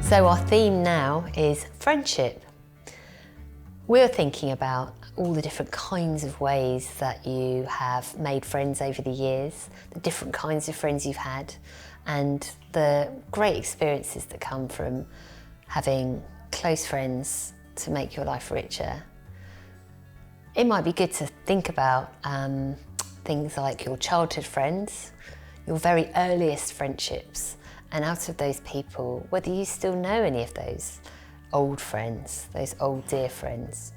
So our theme now is friendship. We're thinking about all the different kinds of ways that you have made friends over the years, the different kinds of friends you've had, and the great experiences that come from having close friends to make your life richer. It might be good to think about things like your childhood friends, your very earliest friendships, and out of those people, whether you still know any of those old friends, those old dear friends.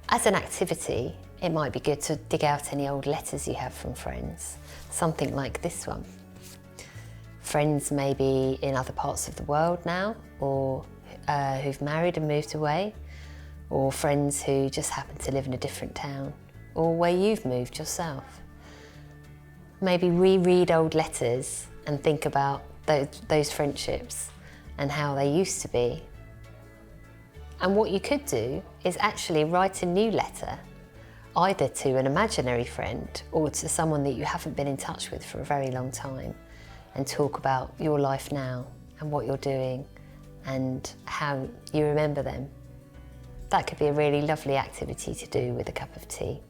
As an activity, it might be good to dig out any old letters you have from friends, something like this one. Friends maybe in other parts of the world now, or who've married and moved away, or friends who just happen to live in a different town, or where you've moved yourself. Maybe reread old letters and think about those friendships and how they used to be. And what you could do is actually write a new letter, either to an imaginary friend or to someone that you haven't been in touch with for a very long time, and talk about your life now and what you're doing and how you remember them. That could be a really lovely activity to do with a cup of tea.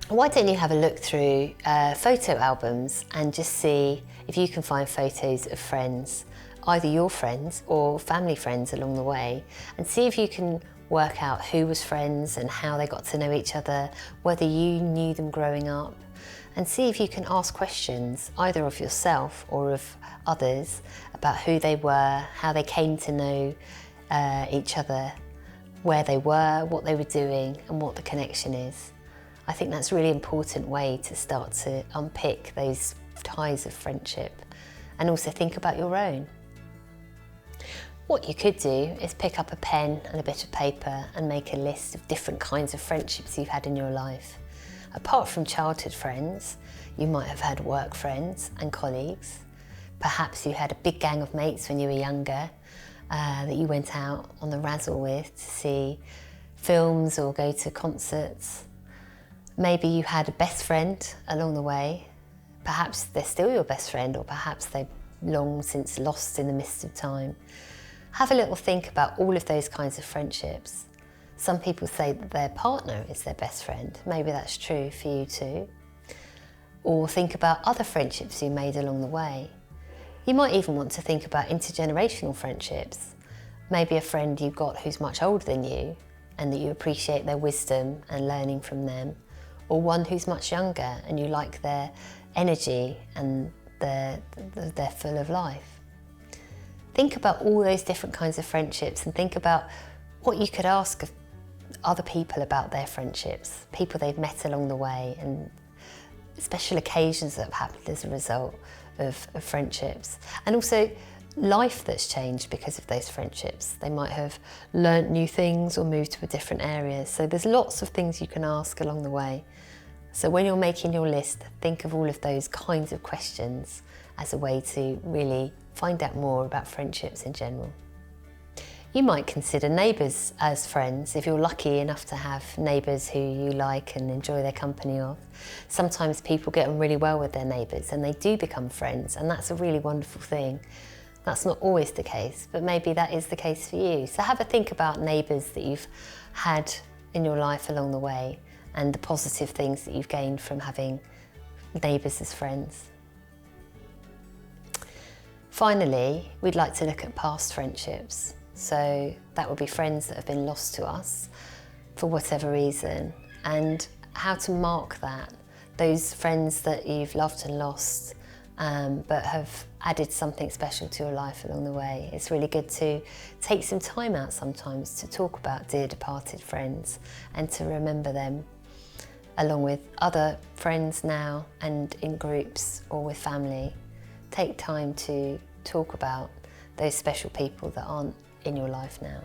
Why don't you have a look through photo albums and just see if you can find photos of friends, either your friends or family friends along the way, and see if you can work out who was friends and how they got to know each other, whether you knew them growing up, and see if you can ask questions either of yourself or of others about who they were, how they came to know each other, where they were, what they were doing, and what the connection is. I think that's a really important way to start to unpick those ties of friendship and also think about your own. What you could do is pick up a pen and a bit of paper and make a list of different kinds of friendships you've had in your life. Apart from childhood friends, you might have had work friends and colleagues. Perhaps you had a big gang of mates when you were younger that you went out on the razzle with to see films or go to concerts. Maybe you had a best friend along the way. Perhaps they're still your best friend, or perhaps they've long since lost in the mist of time. Have a little think about all of those kinds of friendships. Some people say that their partner is their best friend. Maybe that's true for you too. Or think about other friendships you made along the way. You might even want to think about intergenerational friendships. Maybe a friend you got who's much older than you and that you appreciate their wisdom and learning from them, or one who's much younger and you like their energy and they're full of life. Think about all those different kinds of friendships and think about what you could ask of other people about their friendships, people they've met along the way, and special occasions that have happened as a result of friendships. And also life that's changed because of those friendships. They might have learnt new things or moved to a different area. So there's lots of things you can ask along the way. So when you're making your list, think of all of those kinds of questions as a way to really find out more about friendships in general. You might consider neighbours as friends if you're lucky enough to have neighbours who you like and enjoy their company of. Sometimes people get on really well with their neighbours and they do become friends, and that's a really wonderful thing. That's not always the case, but maybe that is the case for you. So have a think about neighbours that you've had in your life along the way and the positive things that you've gained from having neighbours as friends. Finally, we'd like to look at past friendships. So that would be friends that have been lost to us for whatever reason, and how to mark that. Those friends that you've loved and lost, but have added something special to your life along the way. It's really good to take some time out sometimes to talk about dear departed friends and to remember them, along with other friends now and in groups or with family. Take time to talk about those special people that aren't in your life now.